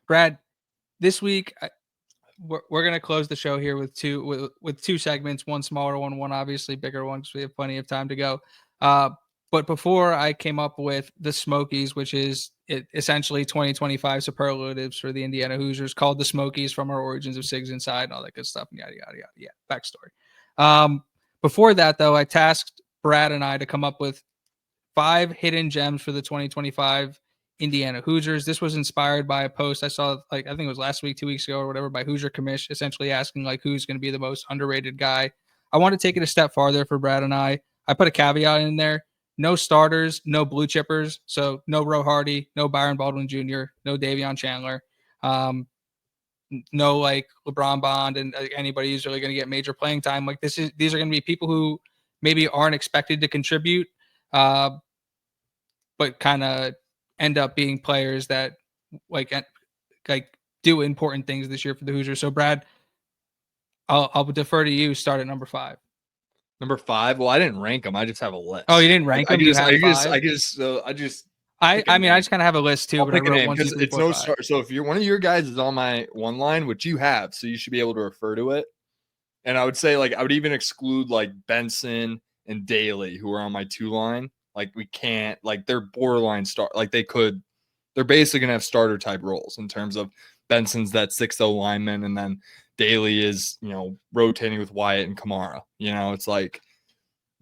Brad, this week we're gonna close the show here with two segments, one smaller one obviously bigger one because we have plenty of time to go. But before I came up with the Smokies, which is essentially 2025 superlatives for the Indiana Hoosiers, called the Smokies from our origins of Sigs Inside and all that good stuff, and yada yada yada. Yeah, backstory. Before that, though, I tasked Brad and I to come up with 5 hidden gems for the 2025 Indiana Hoosiers. This was inspired by a post I saw, like, I think it was last week, 2 weeks ago or whatever, by Hoosier Commish, essentially asking like who's going to be the most underrated guy. I want to take it a step farther for Brad and I. I put a caveat in there: no starters, no blue chippers. So no Roe Hardy, no Byron Baldwin Jr., no Davion Chandler, no like LeBron Bond and anybody who's really going to get major playing time. Like these are going to be people who maybe aren't expected to contribute. But kind of end up being players that like do important things this year for the Hoosiers. So Brad, I'll defer to you. Start at number 5. Number 5. Well, I didn't rank them. I just have a list. Oh, you didn't rank them? I just kind of have a list too, I'll but I pick a wrote name 1, 2, because 3, it's 4, no 5. start. So if you're one of your guys is on my one line, which you have, so you should be able to refer to it. And I would say like I would even exclude like Benson and Daly, who are on my 2 line. Like we can't, like they're borderline start. Like they're basically gonna have starter type roles in terms of Benson's that 6'0" lineman, and then Daly is, rotating with Wyatt and Kamara. It's like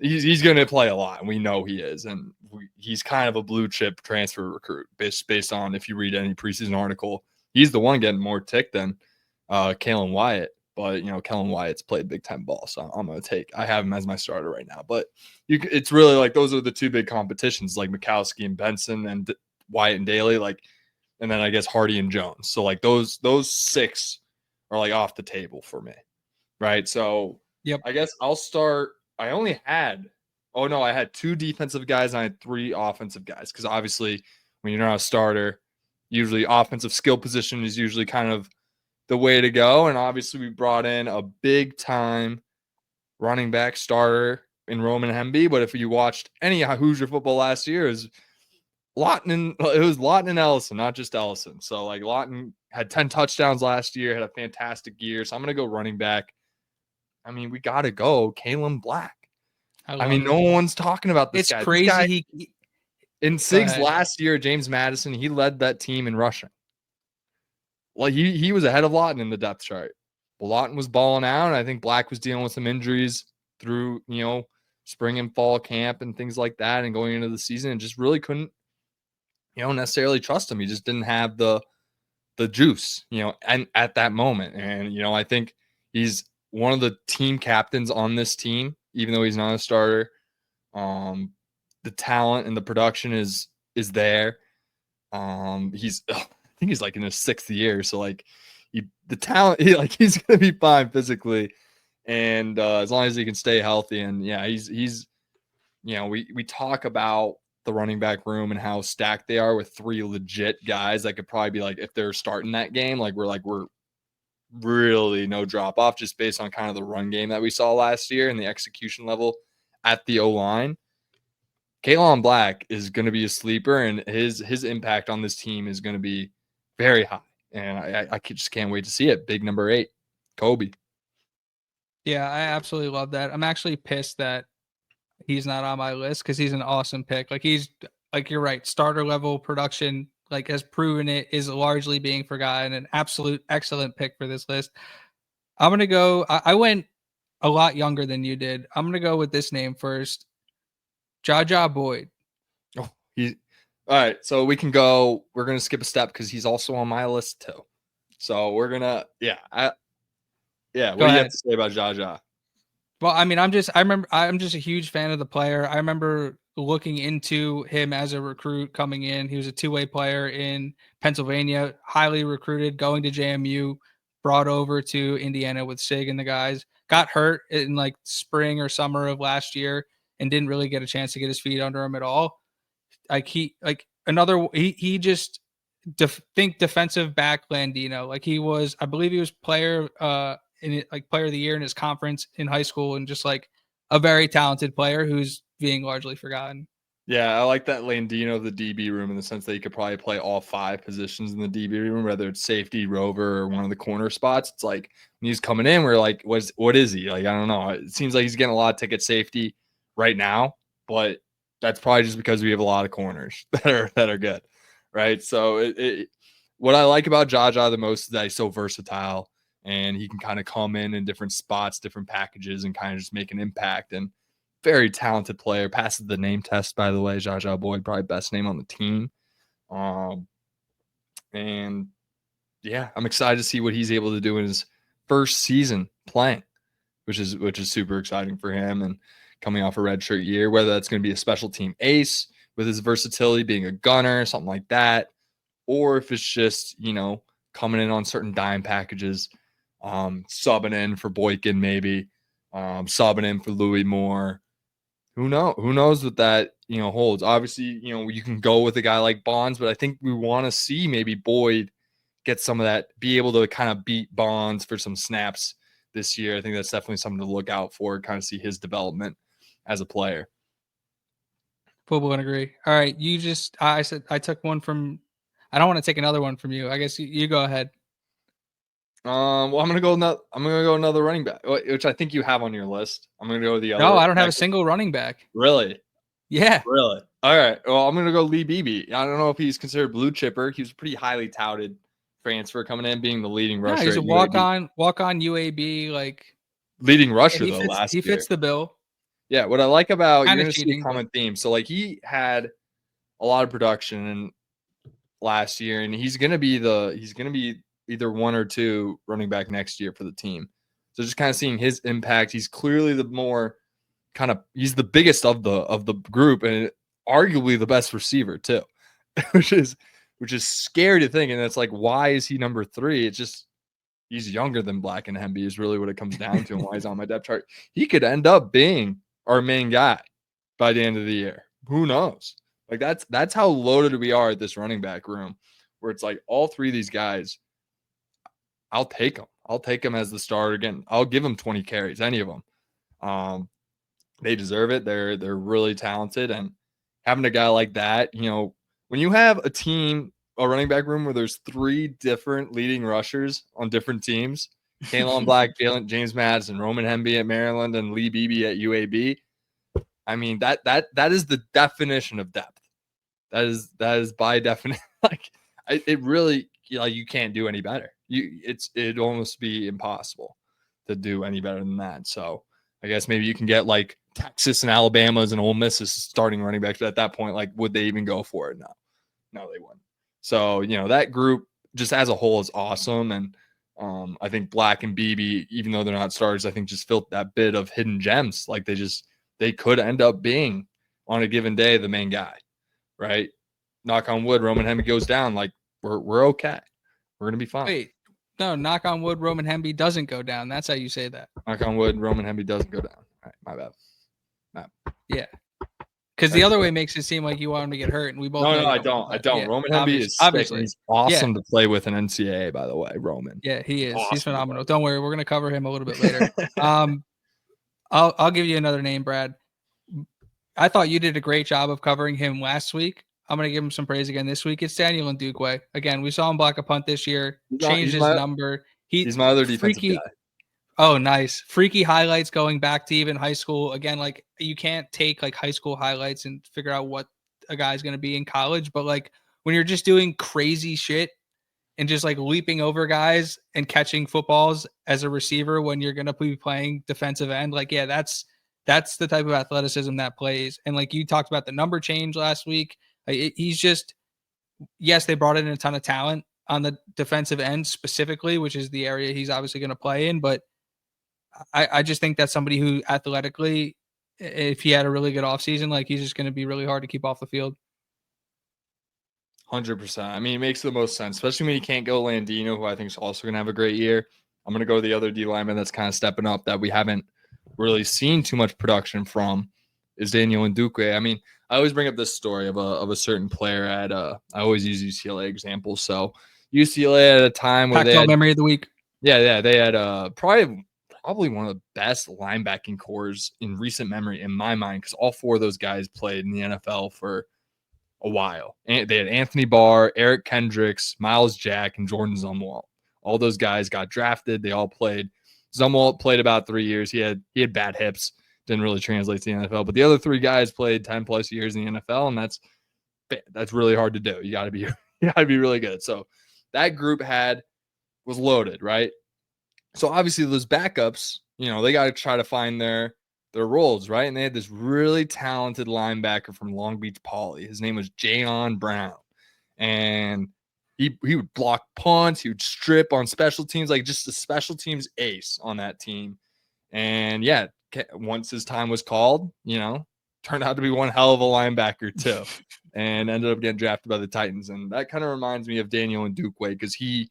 he's going to play a lot, and we know he is, and he's kind of a blue chip transfer recruit based on if you read any preseason article. He's the one getting more tick than Kalen Wyatt, but Kellen Wyatt's played big time ball, so I have him as my starter right now. But it's really like those are the 2 big competitions, like Mikowski and Benson, and Wyatt and Daly, and then I guess Hardy and Jones. So like those 6 are like off the table for me, right? So yep. I guess I'll start. I had 2 defensive guys and I had 3 offensive guys, because obviously when you're not a starter, usually offensive skill position is usually kind of the way to go. And obviously we brought in a big time running back starter in Roman Hemby. But if you watched any Hoosier football last year, it was Lawton and Ellison, not just Ellison. So like Lawton had 10 touchdowns last year, had a fantastic year. So I'm going to go running back. I mean, we got to go Kalen Black. No one's talking about this guy. It's crazy. In SIG's last year, James Madison, he led that team in rushing. Like he was ahead of Lawton in the depth chart. Well, Lawton was balling out, and I think Black was dealing with some injuries through, spring and fall camp and things like that, and going into the season, and just really couldn't, necessarily trust him. He just didn't have the juice, and at that moment. And, I think he's one of the team captains on this team, even though he's not a starter. The talent and the production is there. I think he's like in his 6th year. So like the talent, he's going to be fine physically. And as long as he can stay healthy, and yeah, he's we talk about the running back room and how stacked they are with 3 legit guys that could probably be like, if they're starting that game, we're really no drop off just based on kind of the run game that we saw last year and the execution level at the O-line. Kalen Black is going to be a sleeper, and his impact on this team is going to be very high. And I just can't wait to see it. Big number 8, Kobe. Yeah, I absolutely love that. I'm actually pissed that he's not on my list because he's an awesome pick. Like you're right, starter level production, like has proven it is largely being forgotten. An absolute excellent pick for this list. I'm gonna go. I went a lot younger than you did. I'm gonna go with this name first. Jaja Boyd. Oh, all right. So we're gonna skip a step because he's also on my list too. So we're gonna, what do you have to say about Jaja? Well, I'm just a huge fan of the player. I remember looking into him as a recruit coming in. He was a 2-way player in Pennsylvania, highly recruited, going to JMU, brought over to Indiana with Sig and the guys. Got hurt in like spring or summer of last year and didn't really get a chance to get his feet under him at all. He just think defensive back Landino. Like I believe he was player player of the year in his conference in high school, and just like a very talented player who's being largely forgotten. Yeah, I like that Landino of the DB room in the sense that you could probably play all 5 positions in the DB room, whether it's safety, rover, or one of the corner spots. It's like when he's coming in, we're like, what is he? Like, I don't know. It seems like he's getting a lot of ticket safety right now, but that's probably just because we have a lot of corners that are good, right? So what I like about Jaja the most is that he's so versatile and he can kind of come in different spots, different packages, and kind of just make an impact. And very talented player, passes the name test, by the way. Jaja Boyd, probably best name on the team. And yeah, I'm excited to see what he's able to do in his first season playing, which is super exciting for him. And coming off a redshirt year, whether that's going to be a special team ace with his versatility, being a gunner, something like that, or if it's just, coming in on certain dime packages, subbing in for Boykin maybe, subbing in for Louis Moore. Who knows what that holds. Obviously, you can go with a guy like Bonds, but I think we want to see maybe Boyd get some of that, be able to kind of beat Bonds for some snaps this year. I think that's definitely something to look out for, kind of see his development as a player. Full and agree. All right, I said I took one from. I don't want to take another one from you. I guess you go ahead. Well, I'm gonna go another running back, which I think you have on your list. I'm gonna go the other. No, I don't have a single running back. Really? Yeah. Really? All right. Well, I'm gonna go Lee Beebe. I don't know if he's considered blue chipper. He was pretty highly touted transfer coming in, being the leading rusher. Yeah, he's a walk on UAB, like leading rusher though. He fits the bill. Yeah, what I like about you're gonna see a common theme. So like he had a lot of production in last year, and he's gonna be either 1 or 2 running back next year for the team. So just kind of seeing his impact. He's clearly the more he's the biggest of the group and arguably the best receiver too, which is scary to think. And it's like, why is he number 3? It's just he's younger than Black and Hemby is really what it comes down to, and why he's on my depth chart. He could end up being our main guy by the end of the year. Who knows? Like that's how loaded we are at this running back room, where it's like all 3 of these guys, I'll take them. I'll take them as the starter again. I'll give them 20 carries, any of them. They deserve it. They're really talented, and having a guy like that, when you have a running back room where there's 3 different leading rushers on different teams, Kalen Black, James Madison, Roman Hemby at Maryland, and Lee Beebe at UAB. I mean, that is the definition of depth. That is by definition. Like it really, you can't do any better. It'd almost be impossible to do any better than that. So I guess maybe you can get like Texas and Alabama's and Ole Miss is starting running backs. But at that point, like, would they even go for it? No, they wouldn't. So, that group just as a whole is awesome. And I think Black and Beebe, even though they're not starters, I think just filled that bit of hidden gems. Like they could end up being on a given day the main guy, right? Knock on wood, Roman Hemby goes down. Like we're okay. We're gonna be fine. Wait, no, knock on wood, Roman Hemby doesn't go down. That's how you say that. Knock on wood, Roman Hemby doesn't go down. All right, my bad. Yeah. Because the other way makes it seem like you want him to get hurt, and we both. No, I don't. Yeah, Roman Hemby is obviously he's awesome to play with in NCAA. By the way, Roman. Yeah, he is. Awesome. He's phenomenal. Don't worry, we're gonna cover him a little bit later. I'll give you another name, Brad. I thought you did a great job of covering him last week. I'm gonna give him some praise again this week. It's Daniel Ndukwe. Again, we saw him block a punt this year. Changed his number. He's my other defensive guy. Oh, nice. Freaky highlights going back to even high school. Again, like you can't take like high school highlights and figure out what a guy's going to be in college. But like when you're just doing crazy shit and just like leaping over guys and catching footballs as a receiver when you're going to be playing defensive end, like, yeah, that's the type of athleticism that plays. And like you talked about the number change last week. He's just, yes, they brought in a ton of talent on the defensive end specifically, which is the area he's obviously going to play in. But I just think that's somebody who athletically, if he had a really good offseason, like he's just going to be really hard to keep off the field. 100%. I mean, it makes the most sense, especially when you can't go Landino, who I think is also going to have a great year. I'm going to go the other D lineman that's kind of stepping up that we haven't really seen too much production from is Daniel Ndukwe. I mean, I always bring up this story of a certain player at I always use UCLA examples. So UCLA at a time where Pac-12 memory of the week. Yeah, they had probably probably one of the best linebacking cores in recent memory in my mind, because all 4 of those guys played in the NFL for a while. And they had Anthony Barr, Eric Kendricks, Miles Jack, and Jordan Zumwalt. All those guys got drafted. They all played. Zumwalt played about 3 years. He had bad hips, didn't really translate to the NFL. But the other 3 guys played 10 plus years in the NFL, and that's really hard to do. You got to be really good. So that group was loaded, right? So obviously those backups, they got to try to find their roles, right? And they had this really talented linebacker from Long Beach Poly. His name was Jayon Brown. And he would block punts, he would strip on special teams, like just a special teams ace on that team. And yeah, once his time was called, turned out to be one hell of a linebacker too, and ended up getting drafted by the Titans. And that kind of reminds me of Daniel Ndukwe, because he,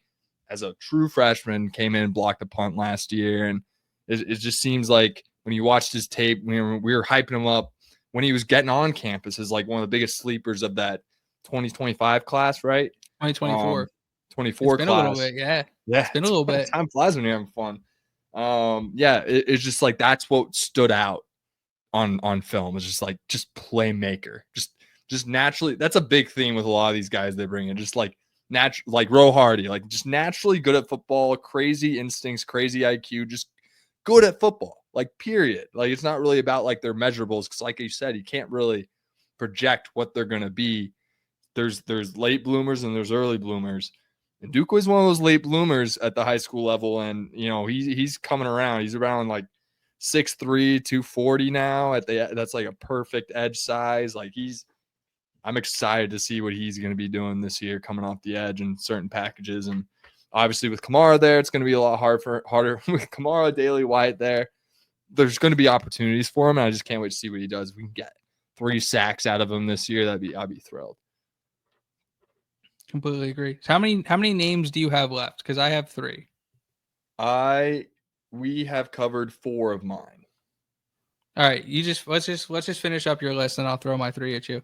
as a true freshman, came in and blocked a punt last year. And it just seems like when you watched his tape, we were hyping him up when he was getting on campus as like one of the biggest sleepers of that 2025 class, right? 2024. 24 it's been class. A little bit, yeah. It's been a little bit. Time flies when you're having fun. It's just like that's what stood out on film. It's just playmaker. Just naturally. That's a big theme with a lot of these guys they bring in. Just like like Ro Hardy, like just naturally good at football, crazy instincts, crazy IQ, just good at football, like period. Like it's not really about like their measurables, because like you said, you can't really project what they're going to be. There's late bloomers and there's early bloomers. And Duke was one of those late bloomers at the high school level. And, he's coming around. He's around like 6'3", 240 now. That's like a perfect edge size. Like I'm excited to see what he's going to be doing this year, coming off the edge in certain packages. And obviously with Kamara there, it's going to be a lot harder with Kamara, Daly White there. There's going to be opportunities for him, and I just can't wait to see what he does. If we can get 3 sacks out of him this year, I'd be thrilled. Completely agree. So how many names do you have left? Because I have 3. We have covered 4 of mine. All right, let's just finish up your list, and I'll throw my 3 at you.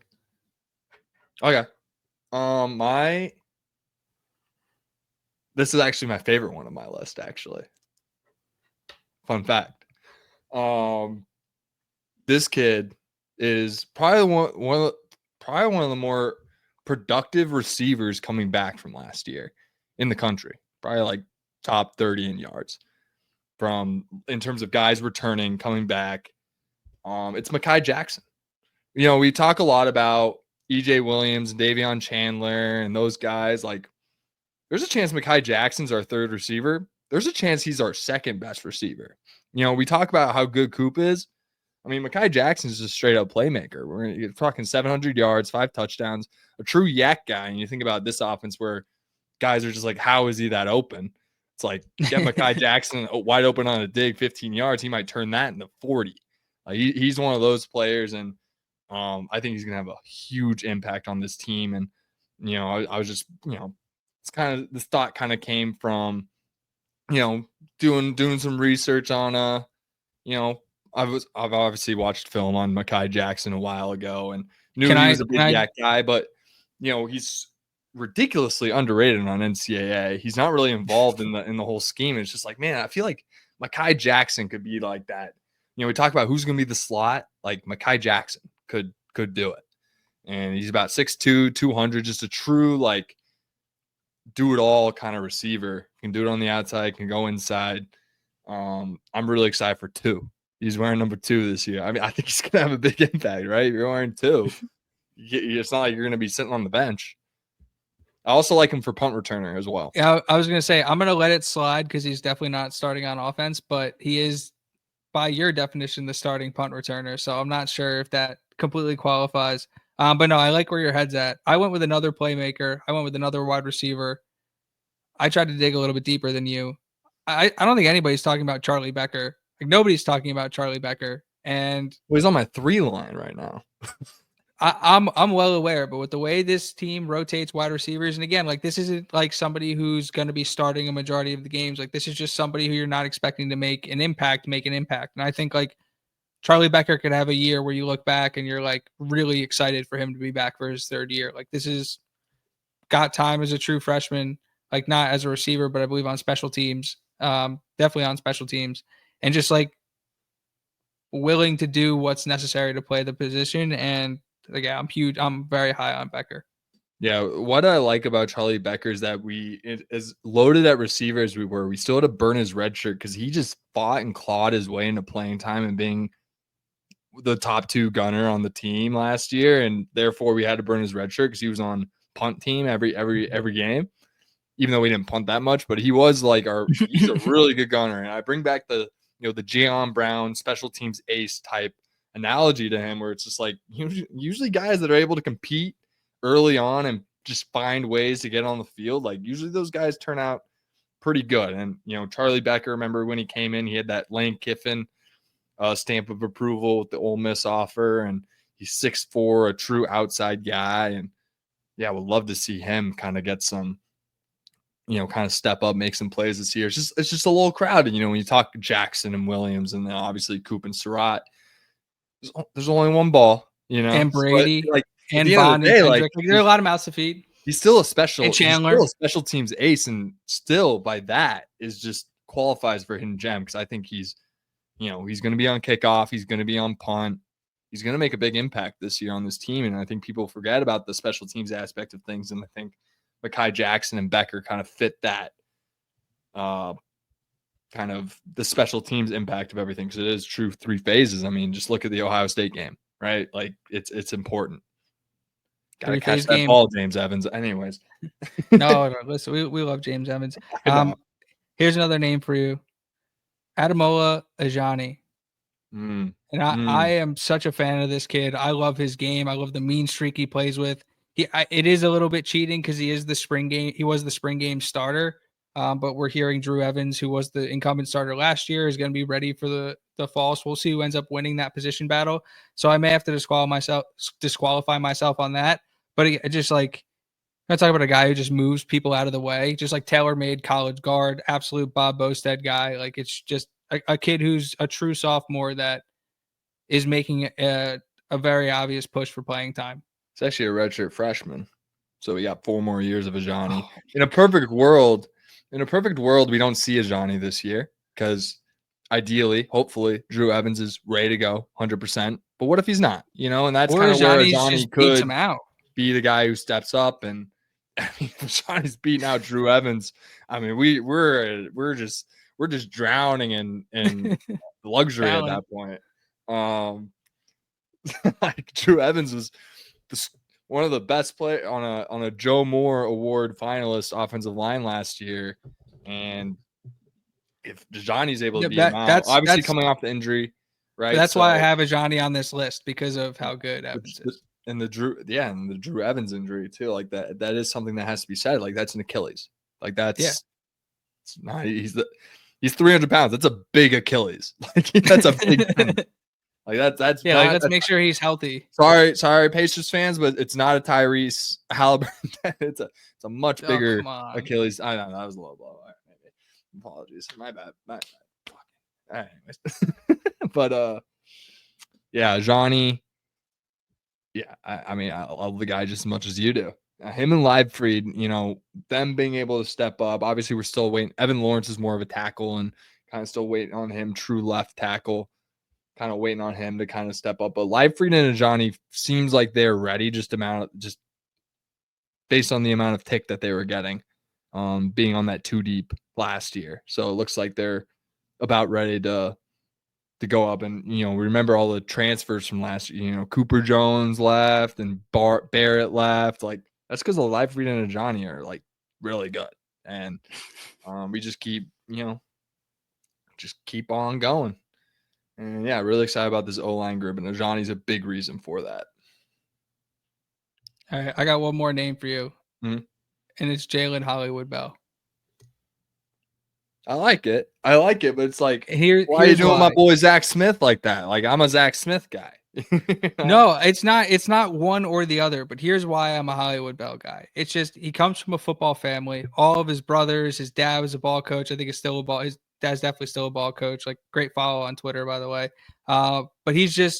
Okay. This is actually my favorite one on my list, actually. Fun fact. This kid is probably one of the more productive receivers coming back from last year in the country. Probably like top 30 in yards in terms of guys returning, coming back. It's Mekhi Jackson. We talk a lot about EJ Williams and Davion Chandler and those guys. Like, there's a chance Mekhi Jackson's our 3rd receiver. There's a chance he's our 2nd best receiver. We talk about how good Coop is. I mean, Mekhi Jackson is a straight up playmaker. We're talking 700 yards, 5 touchdowns, a true yak guy. And you think about this offense where guys are just like, how is he that open? It's like, get Mekhi Jackson wide open on a dig, 15 yards. He might turn that into 40. He's one of those players. And I think he's going to have a huge impact on this team. And, I was just, it's kind of, this thought kind of came from, doing some research on, I've obviously watched film on Mekhi Jackson a while ago and knew he was a big yak guy, but he's ridiculously underrated on NCAA. He's not really involved in the whole scheme. It's just like, man, I feel like Mekhi Jackson could be like that. We talk about who's going to be the slot. Like Mekhi Jackson could do it, and he's about 6'2", 200, just a true like do it all kind of receiver. Can do it on the outside, can go inside. I'm really excited for 2. He's wearing number 2 this year. I mean, I think he's going to have a big impact, right? If you're wearing 2, it's not like you're going to be sitting on the bench. I also like him for punt returner as well. Yeah, I was going to say, I'm going to let it slide because he's definitely not starting on offense, but he is, by your definition, the starting punt returner. So I'm not sure if that completely qualifies. But no, I like where your head's at. I went with another playmaker. I went with another wide receiver. I tried to dig a little bit deeper than you. I don't think anybody's talking about Charlie Becker. Like, nobody's talking about Charlie Becker. And he's on my 3 line right now. I'm well aware, but with the way this team rotates wide receivers, and again, like this isn't like somebody who's going to be starting a majority of the games. Like this is just somebody who you're not expecting to make an impact. And I think like Charlie Becker could have a year where you look back and you're like really excited for him to be back for his 3rd year. Like this is got time as a true freshman, like not as a receiver, but I believe on special teams, definitely on special teams. and just like willing to do what's necessary to play the position. And like, yeah, I'm very high on Becker. Yeah, what I like about Charlie Becker is that as loaded at receiver as we still had to burn his red shirt because he just fought and clawed his way into playing time and being the top 2 gunner on the team last year, and therefore we had to burn his red shirt because he was on punt team every game, even though we didn't punt that much. But he was like he's a really good gunner, and I bring back the Jayon Brown special teams ace type analogy to him, where it's just like usually guys that are able to compete early on and just find ways to get on the field, like usually those guys turn out pretty good. And Charlie Becker, remember when he came in, he had that Lane Kiffin stamp of approval with the Ole Miss offer, and he's 6'4", a true outside guy. And yeah, would love to see him kind of get some, kind of step up, make some plays this year. It's just a little crowded, when you talk Jackson and Williams, and then obviously Coop and Surratt, there's only one ball, and Brady, so, like, and Bond and Kendrick. Like, there are a lot of mouths to feed. He's still a special special teams ace, and still by that is just qualifies for hidden gem, because I think he's going to be on kickoff, he's going to be on punt, he's going to make a big impact this year on this team. And I think people forget about the special teams aspect of things, and I think Mekhi Jackson and Becker kind of fit that kind of the special teams impact of everything, because it is true 3 phases. I mean, just look at the Ohio State game, right? Like it's important. Got to catch that ball, James Evans. Anyways. No, listen, we love James Evans. Here's another name for you. Ademola Ajani. And I am such a fan of this kid. I love his game. I love the mean streak he plays with. It is a little bit cheating because he was the spring game starter. But we're hearing Drew Evans, who was the incumbent starter last year, is going to be ready for the fall. So we'll see who ends up winning that position battle. So I may have to disqualify myself on that. But it just like, I'm talking about a guy who just moves people out of the way, just like tailor-made college guard, absolute Bob Bostad guy. Like, it's just a kid who's a true sophomore that is making a very obvious push for playing time. It's actually a redshirt freshman, so we got 4 more years of Ajani. In a perfect world, we don't see Ajani this year, because ideally, hopefully, Drew Evans is ready to go 100%. But what if he's not? And that's kind of where Ajani could be the guy who steps up. And I mean, Ajani's beating out Drew Evans. I mean, we're just drowning in luxury at that point. Like, Drew Evans was one of the best play on a Joe Moore Award finalist offensive line last year. And if Ajani's able to beat him out, obviously coming off the injury, right? That's why I have Ajani on this list, because of how good Evans is. And the Drew Evans injury too. Like that is something that has to be said. Like, that's an Achilles. Like, that's not, he's 300 pounds. That's a big Achilles. Like, that's a big thing. Like, that's let's make sure he's healthy. Sorry, Pacers fans, but it's not a Tyrese Halliburton. it's a much bigger Achilles. I know that was a low blow. Maybe. Apologies, my bad. Anyways, but Johnny. Yeah, I mean, I love the guy just as much as you do. Him and Leibfried, them being able to step up. Obviously, we're still waiting. Evan Lawrence is more of a tackle, and kind of still waiting on him. True left tackle. Kind of waiting on him to kind of step up. But Leibfried and Ajani seems like they're ready, just based on the amount of tick that they were getting, being on that 2 deep last year. So it looks like they're about ready to go up. And, remember all the transfers from last year. Cooper Jones left and Barrett left. Like, that's because the Leibfried and Ajani are like really good. And we just keep on going. And yeah, really excited about this O-line group, and Ajani's a big reason for that. All right, I got one more name for you, and it's Jalen Hollywood Bell. I like it, but it's like, why are you doing my boy Zach Smith like that? Like, I'm a Zach Smith guy. No, it's not one or the other, but here's why I'm a Hollywood Bell guy. It's just, he comes from a football family. All of his brothers, his dad was a ball coach. I think his dad's definitely still a ball coach. Like, great follow on Twitter, by the way. But he's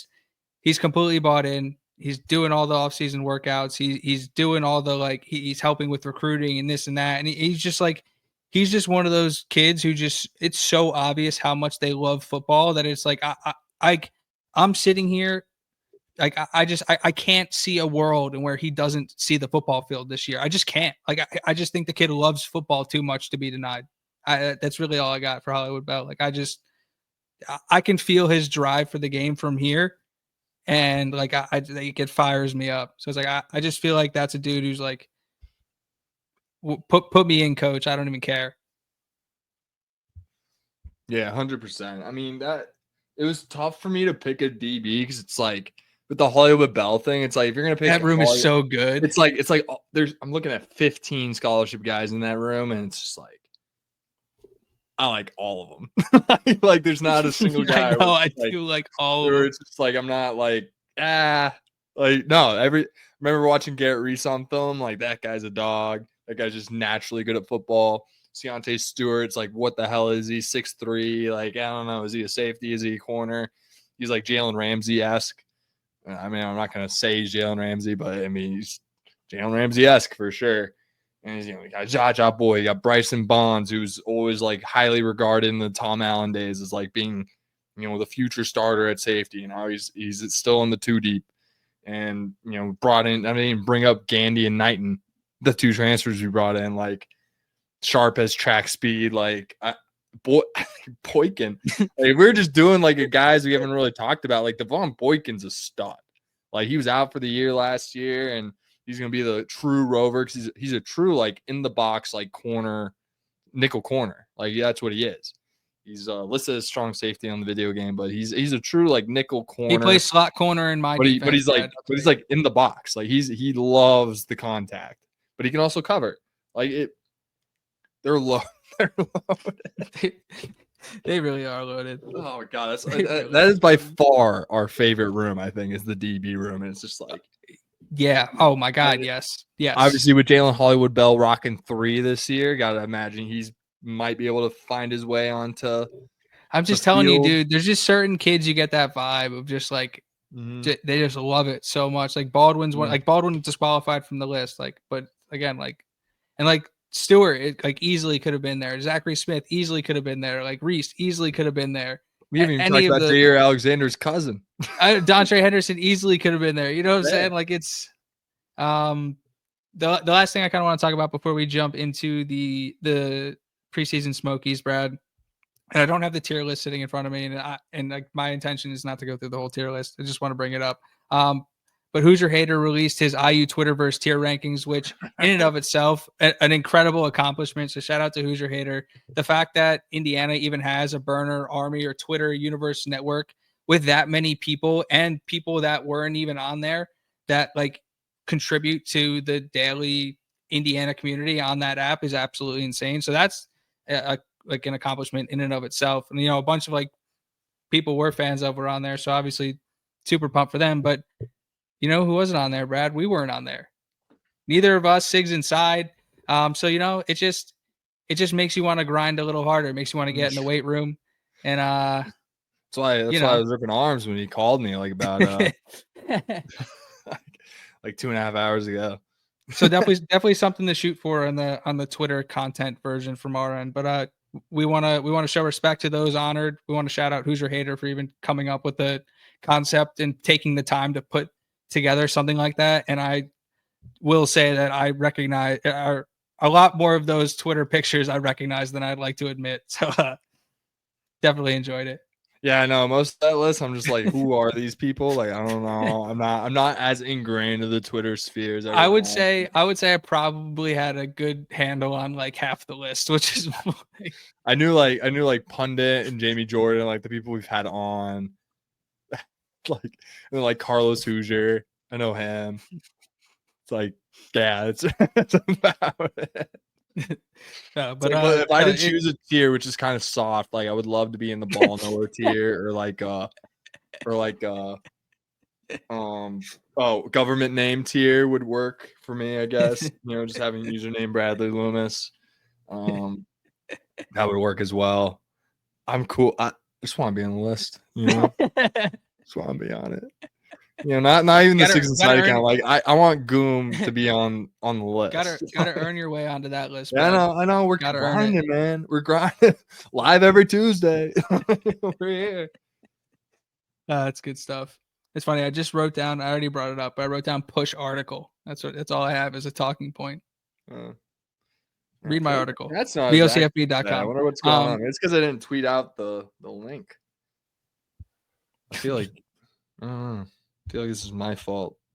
completely bought in. He's doing all the off-season workouts. He's doing all the, like, he's helping with recruiting and this and that. And he's just like, he's just one of those kids who it's so obvious how much they love football that it's like I'm sitting here like I can't see a world in where he doesn't see the football field this year. I just can't. Like I just think the kid loves football too much to be denied. That's really all I got for Hollywood Bell. Like I can feel his drive for the game from here, and like it fires me up. So it's like I just feel like that's a dude who's like, put me in, coach. I don't even care. Yeah, 100%. I mean, it was tough for me to pick a DB because it's like with the Hollywood Bell thing, it's like if you're gonna pick that room is so good. It's like I'm looking at 15 scholarship guys in that room, and it's just like I like all of them. Like there's not a single guy. I do like all of them. It's just like I'm not like like no. Remember watching Garrett Reese on film? Like that guy's a dog. That guy's just naturally good at football. Keontae Stewart's like, what the hell is he? 6'3". Like, I don't know. Is he a safety? Is he a corner? He's like Jalen Ramsey-esque. I mean, I'm not gonna say he's Jalen Ramsey, but I mean he's Jalen Ramsey-esque for sure. And he's, you got Jaja Boy, you got Bryson Bonds, who's always like highly regarded in the Tom Allen days as like being, the future starter at safety. And now he's still in the 2 deep. And brought in, I didn't even bring up Gandy and Knighton, the 2 transfers we brought in, like sharp as track speed, like Boykin. Like, we're just doing like a guys we haven't really talked about. Like Devon Boykin's a stud. Like he was out for the year last year, and he's gonna be the true rover because he's a true like in the box like corner, nickel corner. Like that's what he is. He's listed as strong safety on the video game, but he's a true like nickel corner. He plays slot corner in my defense. But he's like in the box. Like he loves the contact, but he can also cover. Like it. They're low. They're loaded. They really are loaded. Oh my god, that is by far our favorite room. I think is the DB room, and it's just like, yeah. Oh my god, yes. Obviously, with Jalen Hollywood Bell rocking 3 this year, gotta imagine he's might be able to find his way onto. I'm just telling you, dude. There's just certain kids you get that vibe of just like they just love it so much. Like Baldwin's one. Like Baldwin disqualified from the list. Like, but again, like Stewart, like easily could have been there. Zachary Smith easily could have been there. Like Reese easily could have been there. We haven't even talked about Jair Alexander's cousin. Dontre Henderson easily could have been there. You know what I'm saying? Like it's the last thing I kind of want to talk about before we jump into the preseason Smokies, Brad. And I don't have the tier list sitting in front of me, and like my intention is not to go through the whole tier list. I just want to bring it up. But Hoosier Hater released his IU Twitterverse tier rankings, which in and of itself, an incredible accomplishment. So shout out to Hoosier Hater. The fact that Indiana even has a burner army or Twitter universe network with that many people and people that weren't even on there that like contribute to the daily Indiana community on that app is absolutely insane. So that's like an accomplishment in and of itself. And, a bunch of like people we're fans of were on there. So obviously super pumped for them, but you know who wasn't on there, Brad? We weren't on there. Neither of us, Sigs inside. So it just makes you want to grind a little harder. It makes you want to get in the weight room. And that's why I was ripping arms when he called me like about like 2.5 hours ago. So definitely something to shoot for on the Twitter content version from our end. But we want to show respect to those honored. We want to shout out Hoosier Hater for even coming up with the concept and taking the time to put together something like that. And I will say that I recognize a lot more of those Twitter pictures I recognize than I'd like to admit. So definitely enjoyed it. Yeah, no, most of that list, I'm just like, who are these people? Like, I don't know. I'm not as ingrained in the Twitter spheres. I would say I probably had a good handle on like half the list, which is I knew like Pundit and Jamie Jordan, like the people we've had on. Like Carlos Hoosier, I know him. It's like, yeah, it's about it. But if I had to choose a tier, which is kind of soft, like I would love to be in the ball knower tier, government name tier would work for me, I guess. Just having username Bradley Loomis, that would work as well. I'm cool. I just want to be on the list, just want to be on it. not even the Six Inside account. Like I want Goom to be on the list. Gotta earn your way onto that list. Yeah, I know. We're grinding, man. We're grinding live every Tuesday. We're here. That's good stuff. It's funny. I just wrote down. I already brought it up. But I wrote down push article. That's all I have as a talking point. Read my article. That's not vocfb.com. I wonder what's going on. It's because I didn't tweet out the link. I feel like this is my fault.